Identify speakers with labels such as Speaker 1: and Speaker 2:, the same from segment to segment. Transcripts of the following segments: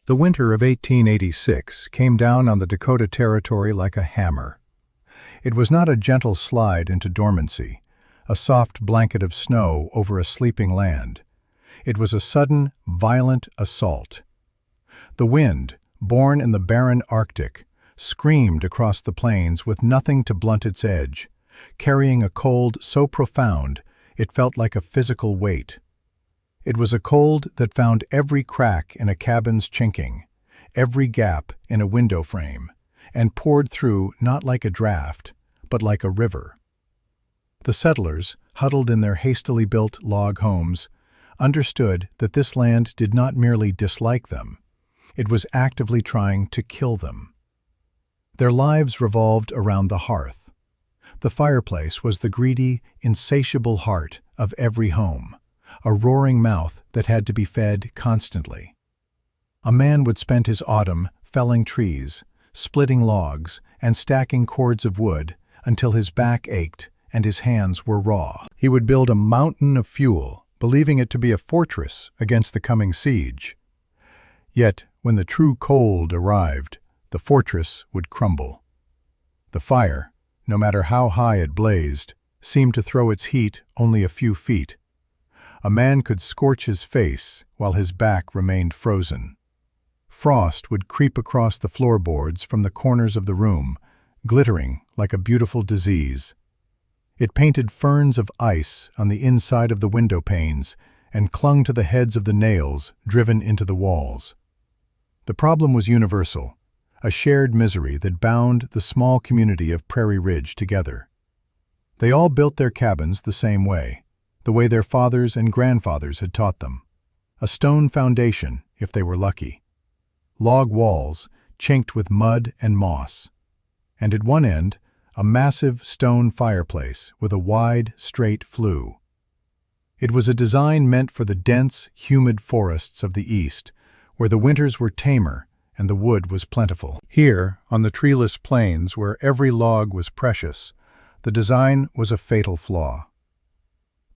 Speaker 1: The winter of 1886 came down on the Dakota Territory like a hammer. It was not a gentle slide into dormancy, a soft blanket of snow over a sleeping land. It was a sudden, violent assault. The wind, born in the barren Arctic, screamed across the plains with nothing to blunt its edge, carrying a cold so profound it felt like a physical weight. It was a cold that found every crack in a cabin's chinking, every gap in a window frame, and poured through not like a draft, but like a river. The settlers, huddled in their hastily built log homes, understood that this land did not merely dislike them, it was actively trying to kill them. Their lives revolved around the hearth. The fireplace was the greedy, insatiable heart of every home, a roaring mouth that had to be fed constantly. A man would spend his autumn felling trees, splitting logs, and stacking cords of wood until his back ached and his hands were raw. He would build a mountain of fuel, believing it to be a fortress against the coming siege. Yet, when the true cold arrived, the fortress would crumble. The fire, no matter how high it blazed, seemed to throw its heat only a few feet. A man could scorch his face while his back remained frozen. Frost would creep across the floorboards from the corners of the room, glittering like a beautiful disease. It painted ferns of ice on the inside of the window panes and clung to the heads of the nails driven into the walls. The problem was universal, a shared misery that bound the small community of Prairie Ridge together. They all built their cabins the same way, the way their fathers and grandfathers had taught them. A stone foundation, if they were lucky. Log walls, chinked with mud and moss. And at one end, a massive stone fireplace with a wide, straight flue. It was a design meant for the dense, humid forests of the East, where the winters were tamer and the wood was plentiful. Here, on the treeless plains where every log was precious, the design was a fatal flaw.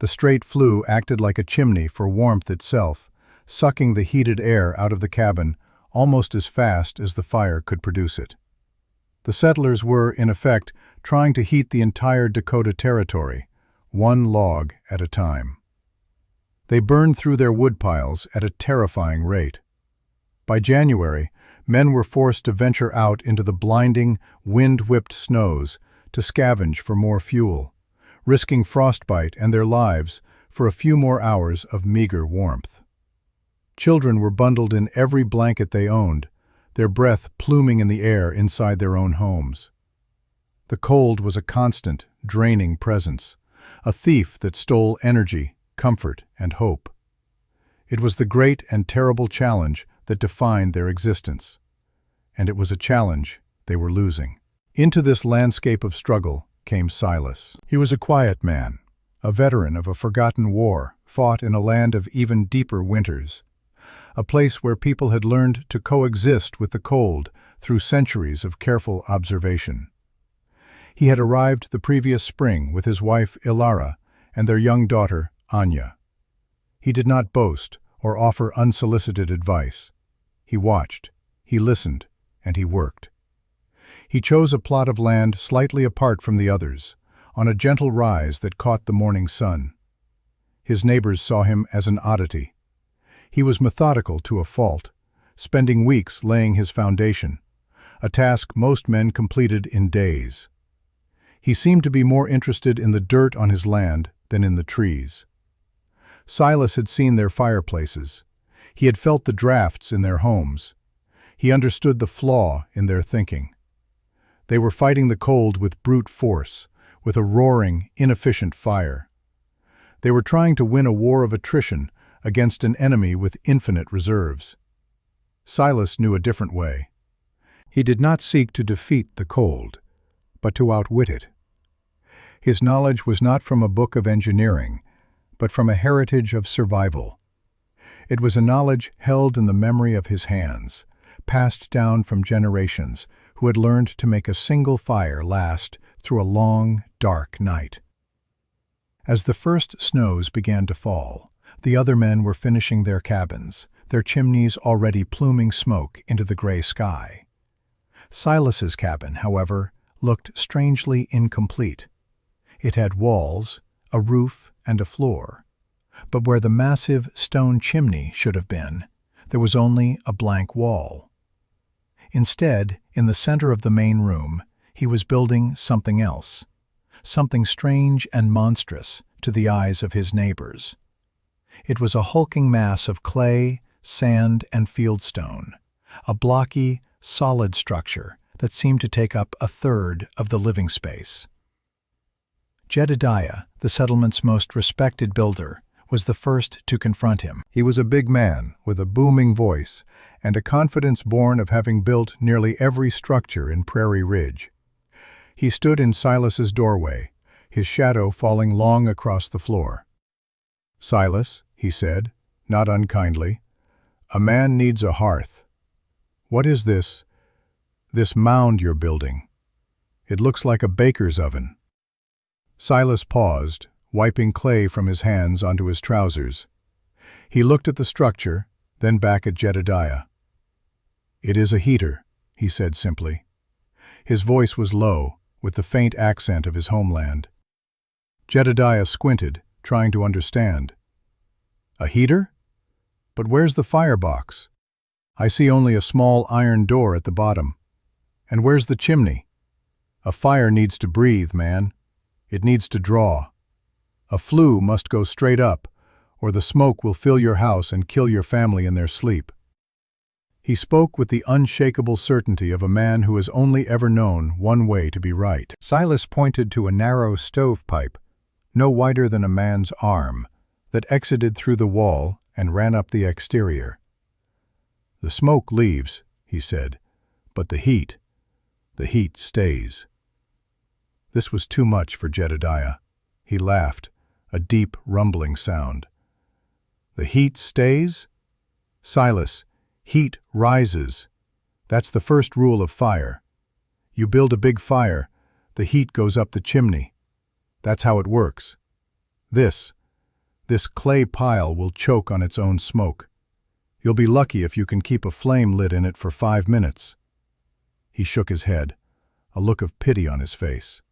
Speaker 1: The straight flue acted like a chimney for warmth itself, sucking the heated air out of the cabin almost as fast as the fire could produce it. The settlers were, in effect, trying to heat the entire Dakota Territory, one log at a time. They burned through their wood piles at a terrifying rate. By January, men were forced to venture out into the blinding, wind-whipped snows to scavenge for more fuel, risking frostbite and their lives for a few more hours of meager warmth. Children were bundled in every blanket they owned, their breath pluming in the air inside their own homes. The cold was a constant, draining presence, a thief that stole energy, comfort, and hope. It was the great and terrible challenge that defined their existence, and it was a challenge they were losing. Into this landscape of struggle came Silas. He was a quiet man, a veteran of a forgotten war fought in a land of even deeper winters, a place where people had learned to coexist with the cold through centuries of careful observation. He had arrived the previous spring with his wife Ilara and their young daughter Anya. He did not boast or offer unsolicited advice. He watched, he listened, and he worked. He chose a plot of land slightly apart from the others, on a gentle rise that caught the morning sun. His neighbors saw him as an oddity. He was methodical to a fault, spending weeks laying his foundation, a task most men completed in days. He seemed to be more interested in the dirt on his land than in the trees. Silas had seen their fireplaces. He had felt the drafts in their homes. He understood the flaw in their thinking. They were fighting the cold with brute force, with a roaring, inefficient fire. They were trying to win a war of attrition against an enemy with infinite reserves. Silas knew a different way. He did not seek to defeat the cold, but to outwit it. His knowledge was not from a book of engineering, but from a heritage of survival. It was a knowledge held in the memory of his hands, passed down from generations who had learned to make a single fire last through a long, dark night. As the first snows began to fall, the other men were finishing their cabins, their chimneys already pluming smoke into the gray sky. Silas's cabin, however, looked strangely incomplete. It had walls, a roof, and a floor, but where the massive stone chimney should have been, there was only a blank wall. Instead, in the center of the main room, he was building something else, something strange and monstrous to the eyes of his neighbors. It was a hulking mass of clay, sand, and fieldstone, a blocky, solid structure that seemed to take up a third of the living space. Jedediah, the settlement's most respected builder, was the first to confront him.
Speaker 2: He was a big man with a booming voice and a confidence born of having built nearly every structure in Prairie Ridge. He stood in Silas's doorway, his shadow falling long across the floor. "Silas," he said, not unkindly, "a man needs a hearth. What is this mound you're building? It looks like a baker's oven." Silas paused, wiping clay from his hands onto his trousers. He looked at the structure, then back at Jedediah. "It is a heater," he said simply. His voice was low, with the faint accent of his homeland. Jedediah squinted, trying to understand. "A heater? But where's the firebox? I see only a small iron door at the bottom. And where's the chimney? A fire needs to breathe, man. It needs to draw. A flue must go straight up, or the smoke will fill your house and kill your family in their sleep." He spoke with the unshakable certainty of a man who has only ever known one way to be right. Silas pointed to a narrow stovepipe, no wider than a man's arm, that exited through the wall and ran up the exterior. "The smoke leaves," he said, "but the heat stays." This was too much for Jedediah. He laughed, a deep, rumbling sound. "The heat stays? Silas, heat rises. That's the first rule of fire. You build a big fire, the heat goes up the chimney. That's how it works. This clay pile will choke on its own smoke. You'll be lucky if you can keep a flame lit in it for 5 minutes. He shook his head, a look of pity on his face.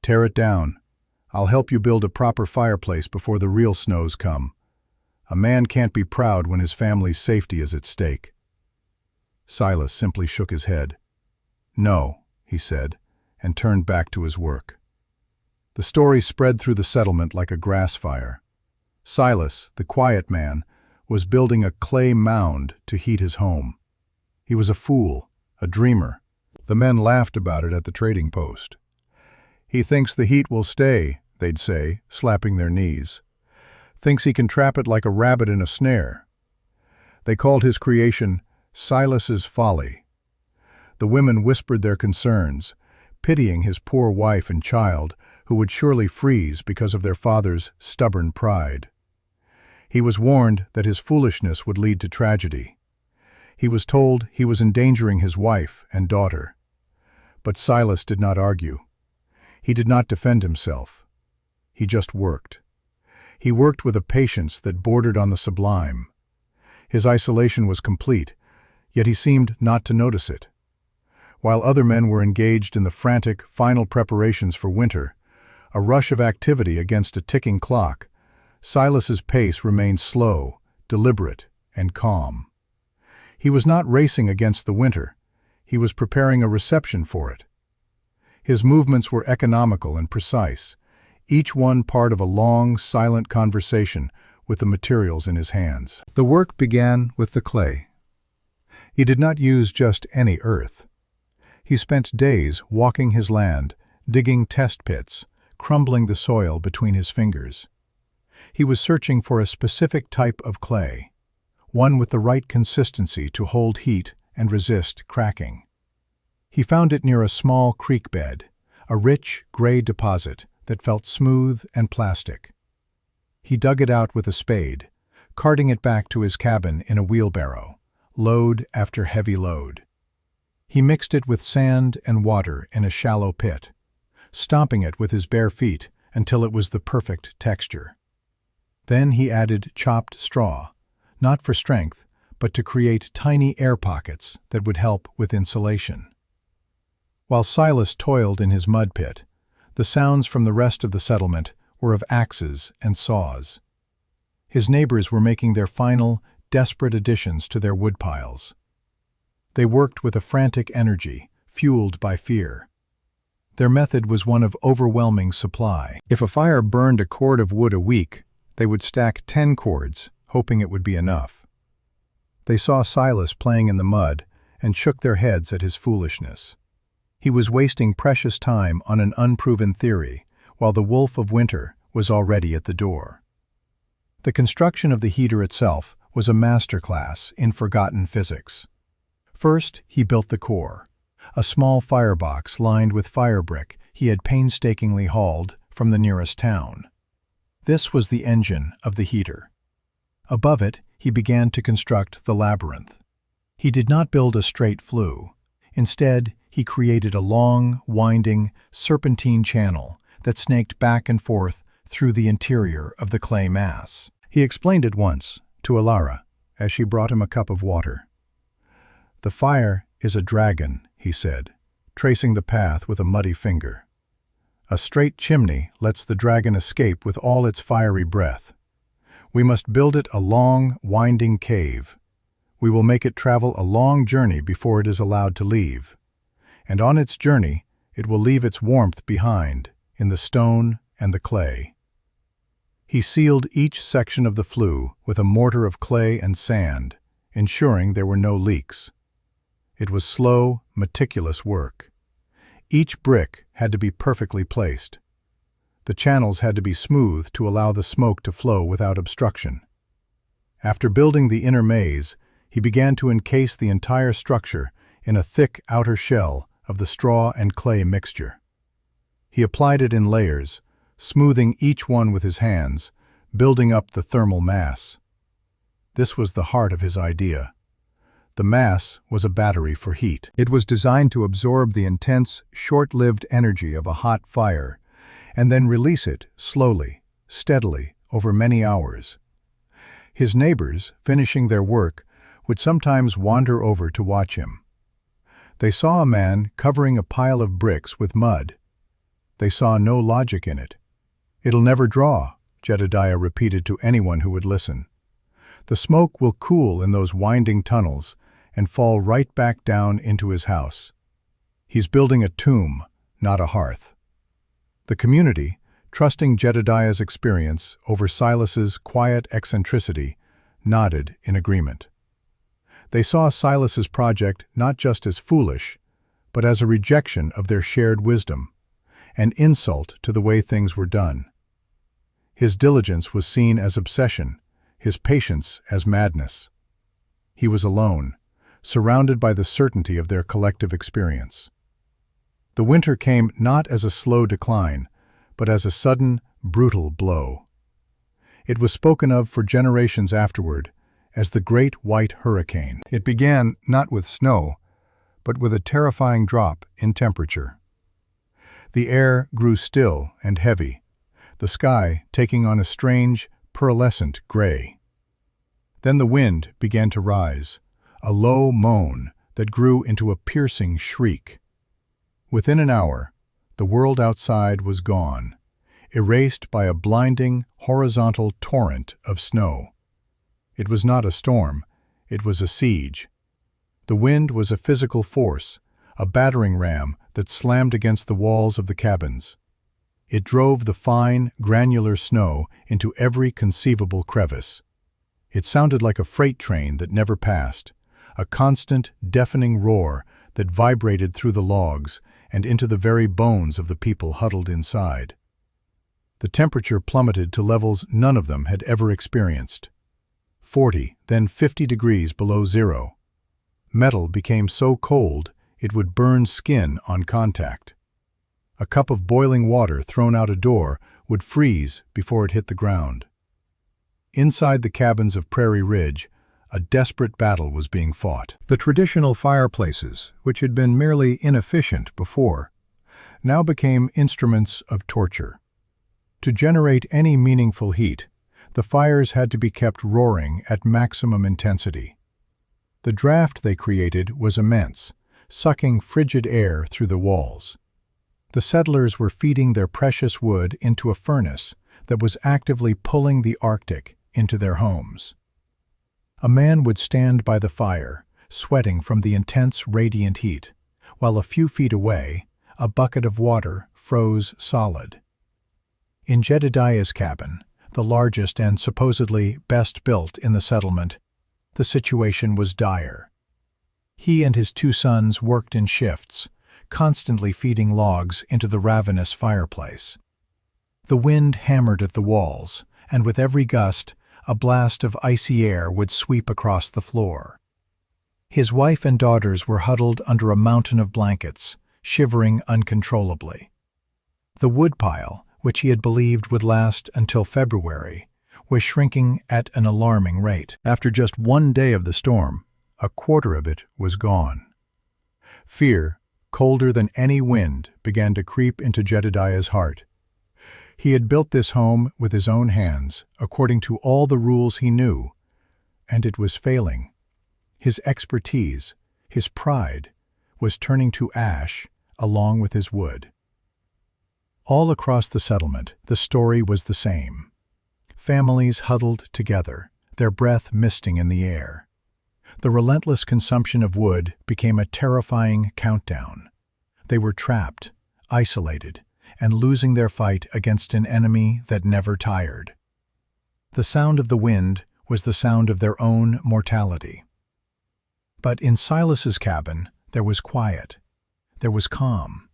Speaker 2: "Tear it down. I'll help you build a proper fireplace before the real snows come. A man can't be proud when his family's safety is at stake." Silas simply shook his head. "No," he said, and turned back to his work. The story spread through the settlement like a grass fire. Silas, the quiet man, was building a clay mound to heat his home. He was a fool, a dreamer. The men laughed about it at the trading post. "He thinks the heat will stay," they'd say, slapping their knees. "Thinks he can trap it like a rabbit in a snare." They called his creation Silas's folly. The women whispered their concerns, pitying his poor wife and child, who would surely freeze because of their father's stubborn pride. He was warned that his foolishness would lead to tragedy. He was told he was endangering his wife and daughter. But Silas did not argue. He did not defend himself. He just worked. He worked with a patience that bordered on the sublime. His isolation was complete, yet he seemed not to notice it. While other men were engaged in the frantic, final preparations for winter, a rush of activity against a ticking clock, Silas's pace remained slow, deliberate, and calm. He was not racing against the winter. He was preparing a reception for it. His movements were economical and precise, each one part of a long, silent conversation with the materials in his hands. The work began with the clay. He did not use just any earth. He spent days walking his land, digging test pits, crumbling the soil between his fingers. He was searching for a specific type of clay, one with the right consistency to hold heat and resist cracking. He found it near a small creek bed, a rich, gray deposit that felt smooth and plastic. He dug it out with a spade, carting it back to his cabin in a wheelbarrow, load after heavy load. He mixed it with sand and water in a shallow pit, stomping it with his bare feet until it was the perfect texture. Then he added chopped straw, not for strength, but to create tiny air pockets that would help with insulation. While Silas toiled in his mud pit, the sounds from the rest of the settlement were of axes and saws. His neighbors were making their final, desperate additions to their woodpiles. They worked with a frantic energy, fueled by fear. Their method was one of overwhelming supply. If a fire burned a cord of wood a week, they would stack 10 cords, hoping it would be enough. They saw Silas playing in the mud and shook their heads at his foolishness. He was wasting precious time on an unproven theory, while the wolf of winter was already at the door. The construction of the heater itself was a masterclass in forgotten physics. First, he built the core, a small firebox lined with fire brick he had painstakingly hauled from the nearest town. This was the engine of the heater. Above it, he began to construct the labyrinth. He did not build a straight flue. Instead, he created a long, winding, serpentine channel that snaked back and forth through the interior of the clay mass. He explained it once to Alara as she brought him a cup of water. "The fire is a dragon," he said, tracing the path with a muddy finger. "A straight chimney lets the dragon escape with all its fiery breath. We must build it a long, winding cave. We will make it travel a long journey before it is allowed to leave. And on its journey, it will leave its warmth behind, in the stone and the clay." He sealed each section of the flue with a mortar of clay and sand, ensuring there were no leaks. It was slow, meticulous work. Each brick had to be perfectly placed. The channels had to be smooth to allow the smoke to flow without obstruction. After building the inner maze, he began to encase the entire structure in a thick outer shell of the straw and clay mixture. He applied it in layers, smoothing each one with his hands, building up the thermal mass. This was the heart of his idea. The mass was a battery for heat. It was designed to absorb the intense, short-lived energy of a hot fire and then release it slowly, steadily, over many hours. His neighbors, finishing their work, would sometimes wander over to watch him. They saw a man covering a pile of bricks with mud. They saw no logic in it. "It'll never draw," Jedediah repeated to anyone who would listen. "The smoke will cool in those winding tunnels and fall right back down into his house. He's building a tomb, not a hearth." The community, trusting Jedediah's experience over Silas's quiet eccentricity, nodded in agreement. They saw Silas's project not just as foolish, but as a rejection of their shared wisdom, an insult to the way things were done. His diligence was seen as obsession, his patience as madness. He was alone, surrounded by the certainty of their collective experience. The winter came not as a slow decline, but as a sudden, brutal blow. It was spoken of for generations afterward as the Great White Hurricane. It began not with snow, but with a terrifying drop in temperature. The air grew still and heavy, the sky taking on a strange, pearlescent gray. Then the wind began to rise, a low moan that grew into a piercing shriek. Within an hour, the world outside was gone, erased by a blinding, horizontal torrent of snow. It was not a storm, it was a siege. The wind was a physical force, a battering ram that slammed against the walls of the cabins. It drove the fine, granular snow into every conceivable crevice. It sounded like a freight train that never passed, a constant, deafening roar that vibrated through the logs and into the very bones of the people huddled inside. The temperature plummeted to levels none of them had ever experienced. 40, then 50 degrees below zero. Metal became so cold it would burn skin on contact. A cup of boiling water thrown out a door would freeze before it hit the ground. Inside the cabins of Prairie Ridge, a desperate battle was being fought. The traditional fireplaces, which had been merely inefficient before, now became instruments of torture. To generate any meaningful heat, The fires had to be kept roaring at maximum intensity. The draft they created was immense, sucking frigid air through the walls. The settlers were feeding their precious wood into a furnace that was actively pulling the Arctic into their homes. A man would stand by the fire, sweating from the intense radiant heat, while a few feet away, a bucket of water froze solid. In Jedediah's cabin, the largest and supposedly best built in the settlement, the situation was dire. He and his 2 sons worked in shifts, constantly feeding logs into the ravenous fireplace. The wind hammered at the walls, and with every gust, a blast of icy air would sweep across the floor. His wife and daughters were huddled under a mountain of blankets, shivering uncontrollably. The woodpile, which he had believed would last until February, was shrinking at an alarming rate.
Speaker 1: After just 1 day of the storm, a quarter of it was gone. Fear, colder than any wind, began to creep into Jedediah's heart. He had built this home with his own hands, according to all the rules he knew, and it was failing. His expertise, his pride, was turning to ash along with his wood. All across the settlement, the story was the same. Families huddled together, their breath misting in the air. The relentless consumption of wood became a terrifying countdown. They were trapped, isolated, and losing their fight against an enemy that never tired. The sound of the wind was the sound of their own mortality. But in Silas's cabin, there was quiet. There was calm.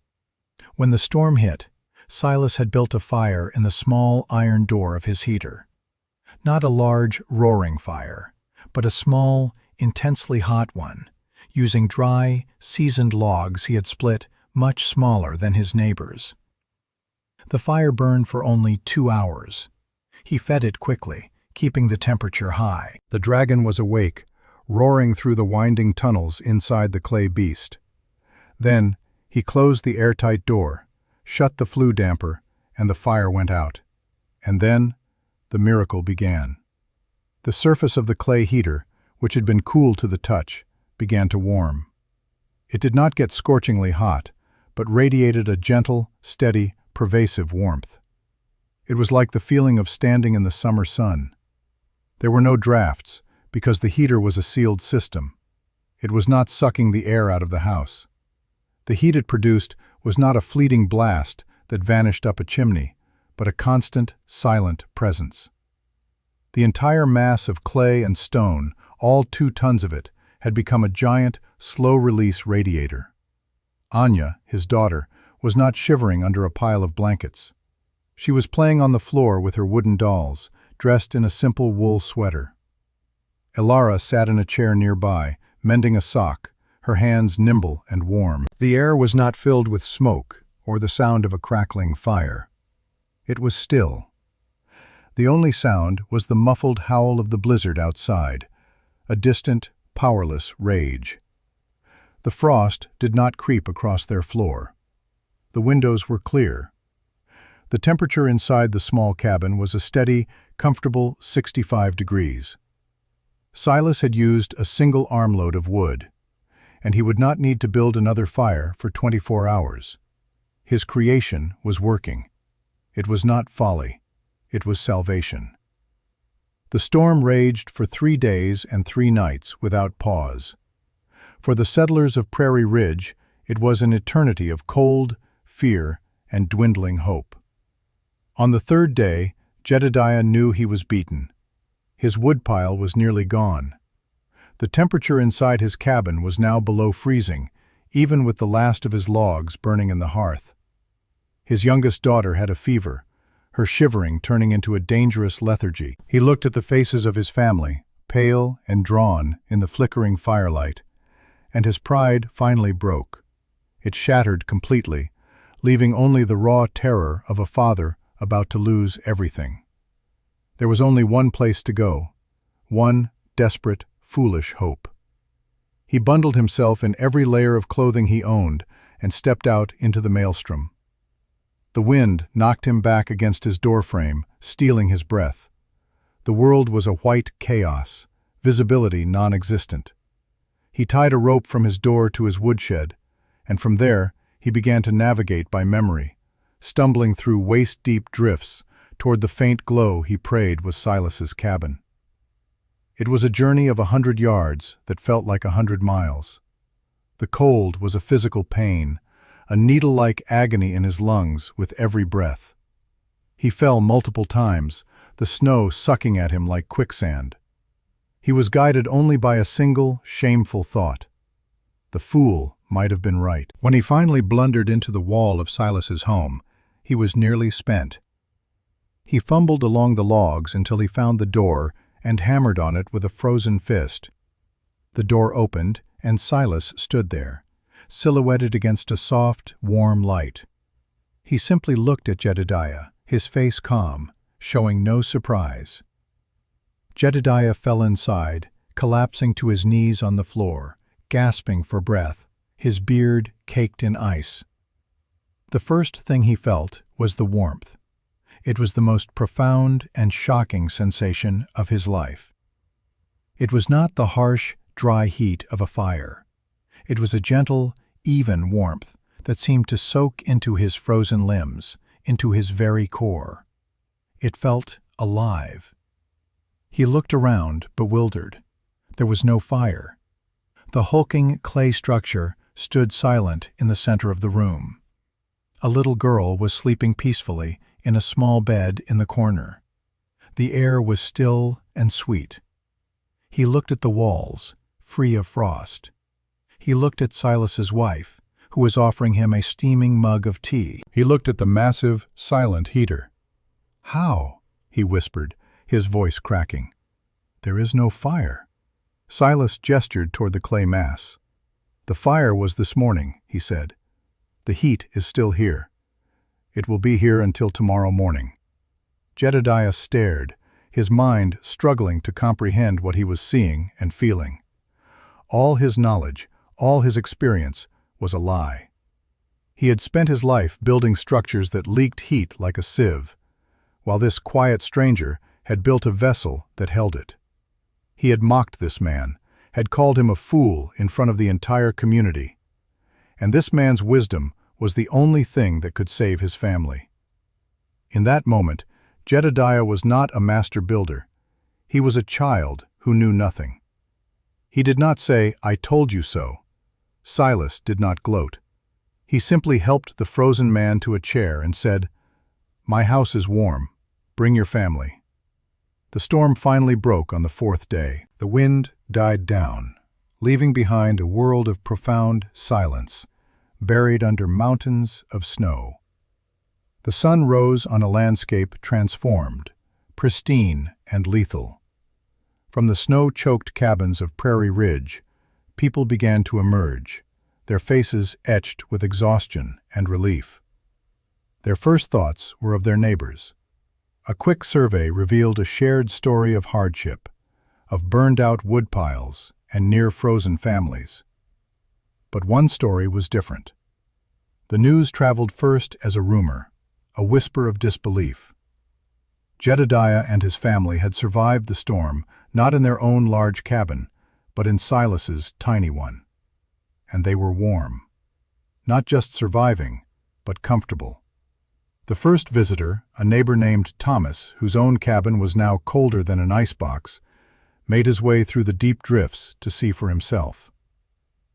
Speaker 1: When the storm hit, Silas had built a fire in the small iron door of his heater. Not a large, roaring fire, but a small, intensely hot one, using dry, seasoned logs he had split much smaller than his neighbors. The fire burned for only 2 hours. He fed it quickly, keeping the temperature high.
Speaker 2: The dragon was awake, roaring through the winding tunnels inside the clay beast. Then he closed the airtight door, shut the flue damper, and the fire went out. And then the miracle began. The surface of the clay heater, which had been cool to the touch, began to warm. It did not get scorchingly hot, but radiated a gentle, steady, pervasive warmth. It was like the feeling of standing in the summer sun. There were no drafts, because the heater was a sealed system. It was not sucking the air out of the house. The heat it produced was not a fleeting blast that vanished up a chimney, but a constant, silent presence. The entire mass of clay and stone, all 2 tons of it, had become a giant, slow-release radiator. Anya, his daughter, was not shivering under a pile of blankets. She was playing on the floor with her wooden dolls, dressed in a simple wool sweater. Elara sat in a chair nearby, mending a sock, her hands nimble and warm. The air was not filled with smoke or the sound of a crackling fire. It was still. The only sound was the muffled howl of the blizzard outside, a distant, powerless rage. The frost did not creep across their floor. The windows were clear. The temperature inside the small cabin was a steady, comfortable 65 degrees. Silas had used a single armload of wood, and he would not need to build another fire for 24 hours. His creation was working. It was not folly. It was salvation. The storm raged for 3 days and 3 nights without pause. For the settlers of Prairie Ridge, it was an eternity of cold, fear, and dwindling hope. On the 3rd day, Jedediah knew he was beaten. His woodpile was nearly gone. The temperature inside his cabin was now below freezing, even with the last of his logs burning in the hearth. His youngest daughter had a fever, her shivering turning into a dangerous lethargy. He looked at the faces of his family, pale and drawn in the flickering firelight, and his pride finally broke. It shattered completely, leaving only the raw terror of a father about to lose everything. There was only one place to go, one desperate, foolish hope. He bundled himself in every layer of clothing he owned and stepped out into the maelstrom. The wind knocked him back against his doorframe, stealing his breath. The world was a white chaos, visibility non-existent. He tied a rope from his door to his woodshed, and from there he began to navigate by memory, stumbling through waist-deep drifts toward the faint glow he prayed was Silas's cabin. It was a journey of 100 yards that felt like 100 miles. The cold was a physical pain, a needle-like agony in his lungs with every breath. He fell multiple times, the snow sucking at him like quicksand. He was guided only by a single, shameful thought. The fool might have been right.
Speaker 1: When he finally blundered into the wall of Silas's home, he was nearly spent. He fumbled along the logs until he found the door and hammered on it with a frozen fist. The door opened, and Silas stood there, silhouetted against a soft, warm light. He simply looked at Jedediah, his face calm, showing no surprise. Jedediah fell inside, collapsing to his knees on the floor, gasping for breath, his beard caked in ice. The first thing he felt was the warmth. It was the most profound and shocking sensation of his life. It was not the harsh, dry heat of a fire. It was a gentle, even warmth that seemed to soak into his frozen limbs, into his very core. It felt alive. He looked around, bewildered. There was no fire. The hulking clay structure stood silent in the center of the room. A little girl was sleeping peacefully in a small bed in the corner. The air was still and sweet. He looked at the walls, free of frost. He looked at Silas's wife, who was offering him a steaming mug of tea.
Speaker 2: He looked at the massive, silent heater.
Speaker 1: "How?" he whispered, his voice cracking.
Speaker 2: "There is no fire." Silas gestured toward the clay mass. "The fire was this morning," he said. "The heat is still here. It will be here until tomorrow morning." Jedediah stared, his mind struggling to comprehend what he was seeing and feeling. All his knowledge, all his experience, was a lie. He had spent his life building structures that leaked heat like a sieve, while this quiet stranger had built a vessel that held it. He had mocked this man, had called him a fool in front of the entire community. And this man's wisdom was the only thing that could save his family. In that moment, Jedediah was not a master builder. He was a child who knew nothing. He did not say, "I told you so." Silas did not gloat. He simply helped the frozen man to a chair and said, "My house is warm. Bring your family." The storm finally broke on the 4th day.
Speaker 1: The wind died down, leaving behind a world of profound silence, buried under mountains of snow. The sun rose on a landscape transformed, pristine and lethal. From the snow-choked cabins of Prairie Ridge, people began to emerge, their faces etched with exhaustion and relief. Their first thoughts were of their neighbors. A quick survey revealed a shared story of hardship, of burned-out woodpiles and near-frozen families. But one story was different. The news traveled first as a rumor, a whisper of disbelief. Jedediah and his family had survived the storm, not in their own large cabin, but in Silas's tiny one. And they were warm. Not just surviving, but comfortable. The first visitor, a neighbor named Thomas, whose own cabin was now colder than an icebox, made his way through the deep drifts to see for himself.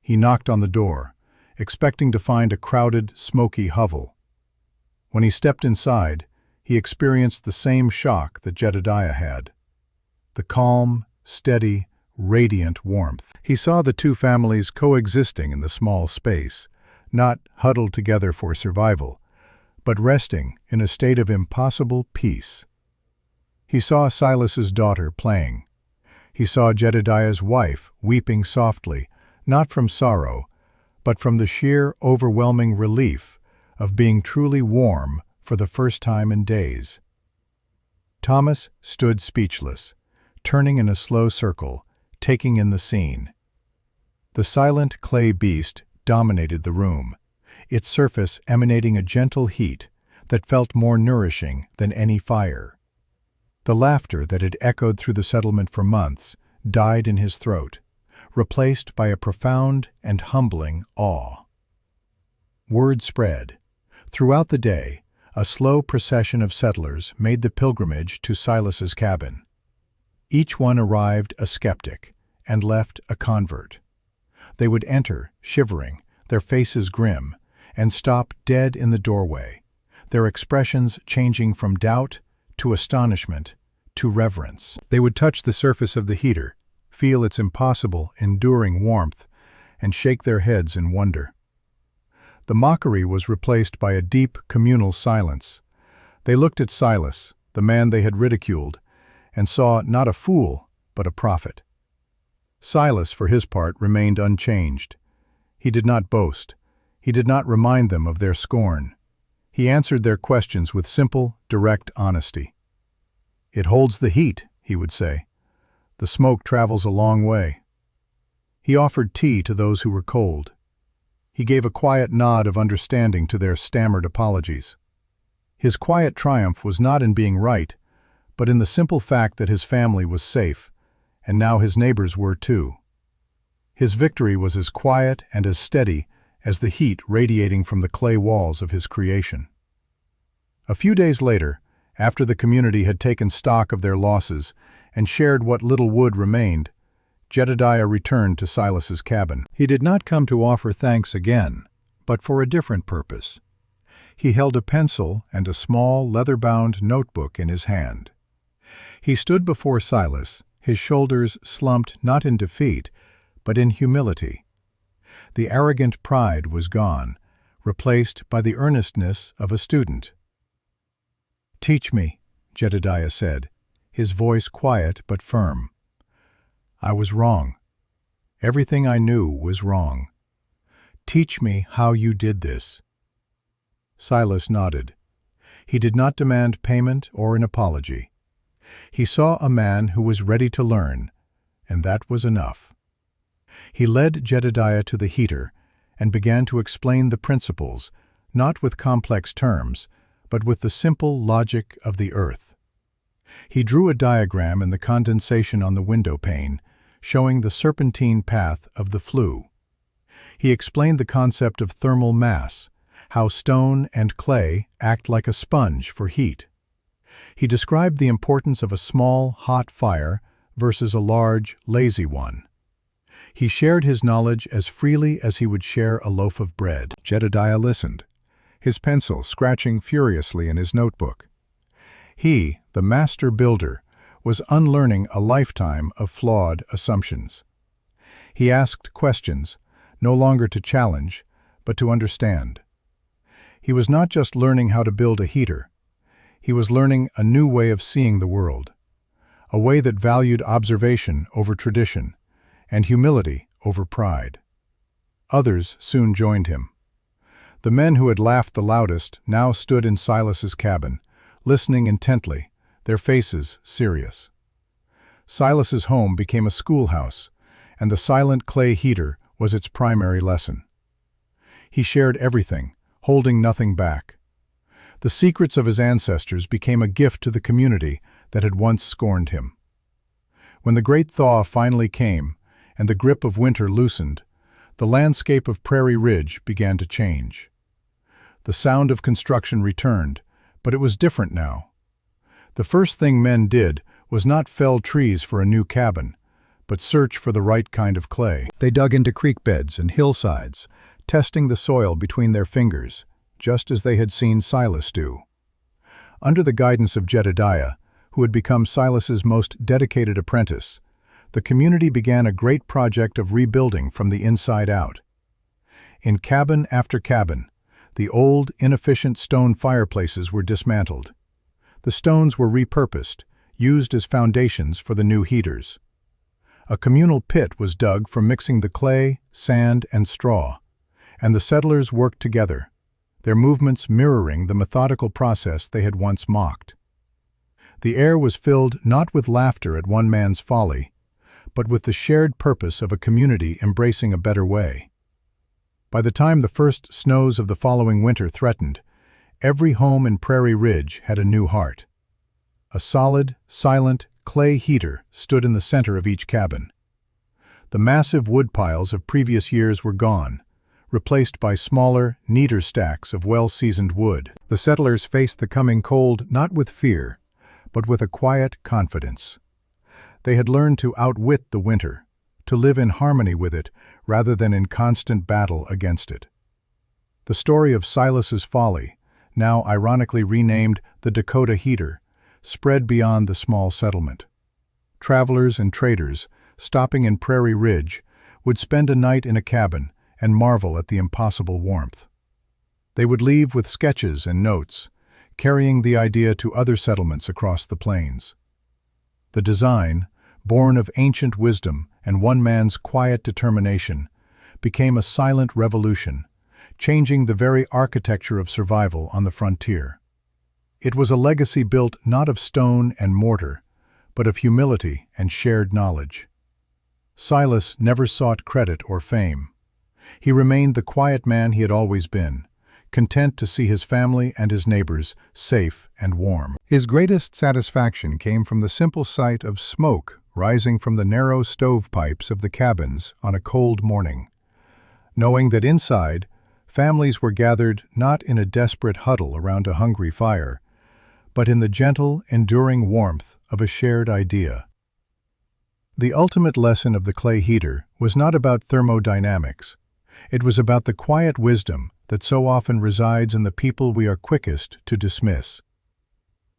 Speaker 1: He knocked on the door, expecting to find a crowded, smoky hovel. When he stepped inside, he experienced the same shock that Jedediah had. The calm, steady, radiant warmth. He saw the two families coexisting in the small space, not huddled together for survival, but resting in a state of impossible peace. He saw Silas's daughter playing. He saw Jedediah's wife weeping softly, not from sorrow, but from the sheer, overwhelming relief of being truly warm for the first time in days. Thomas stood speechless, turning in a slow circle, taking in the scene. The silent clay beast dominated the room, its surface emanating a gentle heat that felt more nourishing than any fire.
Speaker 2: The laughter that had echoed through the settlement for months died in his throat, replaced by a profound and humbling awe. Word spread. Throughout the day, a slow procession of settlers made the pilgrimage to Silas's cabin. Each one arrived a skeptic and left a convert. They would enter, shivering, their faces grim, and stop dead in the doorway, their expressions changing from doubt to astonishment to reverence.
Speaker 1: They would touch the surface of the heater, feel its impossible, enduring warmth, and shake their heads in wonder. The mockery was replaced by a deep, communal silence. They looked at Silas, the man they had ridiculed, and saw not a fool, but a prophet. Silas, for his part, remained unchanged. He did not boast. He did not remind them of their scorn. He answered their questions with simple, direct honesty. "It holds the heat," he would say. "The smoke travels a long way." He offered tea to those who were cold. He gave a quiet nod of understanding to their stammered apologies. His quiet triumph was not in being right, but in the simple fact that his family was safe, and now his neighbors were too. His victory was as quiet and as steady as the heat radiating from the clay walls of his creation. A few days later, after the community had taken stock of their losses and shared what little wood remained, Jedediah returned to Silas's cabin. He did not come to offer thanks again, but for a different purpose. He held a pencil and a small, leather-bound notebook in his hand. He stood before Silas, his shoulders slumped not in defeat, but in humility. The arrogant pride was gone, replaced by the earnestness of a student. "Teach me," Jedediah said, his voice quiet but firm. "I was wrong. Everything I knew was wrong. Teach me how you did this." Silas nodded. He did not demand payment or an apology. He saw a man who was ready to learn, and that was enough. He led Jedediah to the heater and began to explain the principles, not with complex terms, but with the simple logic of the earth. He drew a diagram in the condensation on the window pane, showing the serpentine path of the flue. He explained the concept of thermal mass, how stone and clay act like a sponge for heat. He described the importance of a small, hot fire versus a large, lazy one. He shared his knowledge as freely as he would share a loaf of bread. Jedediah listened, his pencil scratching furiously in his notebook. He, the master builder, was unlearning a lifetime of flawed assumptions. He asked questions, no longer to challenge, but to understand. He was not just learning how to build a heater. He was learning a new way of seeing the world, a way that valued observation over tradition and humility over pride. Others soon joined him. The men who had laughed the loudest now stood in Silas's cabin, listening intently, their faces serious. Silas's home became a schoolhouse, and the silent clay heater was its primary lesson. He shared everything, holding nothing back. The secrets of his ancestors became a gift to the community that had once scorned him. When the great thaw finally came, and the grip of winter loosened, the landscape of Prairie Ridge began to change. The sound of construction returned, but it was different now. The first thing men did was not fell trees for a new cabin, but search for the right kind of clay. They dug into creek beds and hillsides, testing the soil between their fingers, just as they had seen Silas do. Under the guidance of Jedediah, who had become Silas's most dedicated apprentice, the community began a great project of rebuilding from the inside out. In cabin after cabin, the old, inefficient stone fireplaces were dismantled. The stones were repurposed, used as foundations for the new heaters. A communal pit was dug for mixing the clay, sand, and straw, and the settlers worked together, their movements mirroring the methodical process they had once mocked. The air was filled not with laughter at one man's folly, but with the shared purpose of a community embracing a better way. By the time the first snows of the following winter threatened, every home in Prairie Ridge had a new heart.
Speaker 2: A solid, silent, clay heater stood in the center of each cabin. The massive wood piles of previous years were gone, replaced by smaller, neater stacks of well-seasoned wood.
Speaker 1: The settlers faced the coming cold not with fear, but with a quiet confidence. They had learned to outwit the winter, to live in harmony with it rather than in constant battle against it. The story of Silas's folly, now ironically renamed the Dakota Heater, spread beyond the small settlement. Travelers and traders, stopping in Prairie Ridge, would spend a night in a cabin and marvel at the impossible warmth. They would leave with sketches and notes, carrying the idea to other settlements across the plains. The design, born of ancient wisdom and one man's quiet determination, became a silent revolution, changing the very architecture of survival on the frontier. It was a legacy built not of stone and mortar, but of humility and shared knowledge. Silas never sought credit or fame. He remained the quiet man he had always been, content to see his family and his neighbors safe and warm. His greatest satisfaction came from the simple sight of smoke rising from the narrow stovepipes of the cabins on a cold morning, knowing that inside, families were gathered not in a desperate huddle around a hungry fire, but in the gentle, enduring warmth of a shared idea. The ultimate lesson of the clay heater was not about thermodynamics. It was about the quiet wisdom that so often resides in the people we are quickest to dismiss.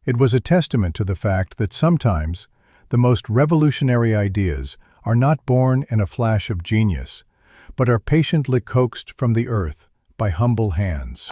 Speaker 1: It was a testament to the fact that sometimes the most revolutionary ideas are not born in a flash of genius, but are patiently coaxed from the earth by humble hands.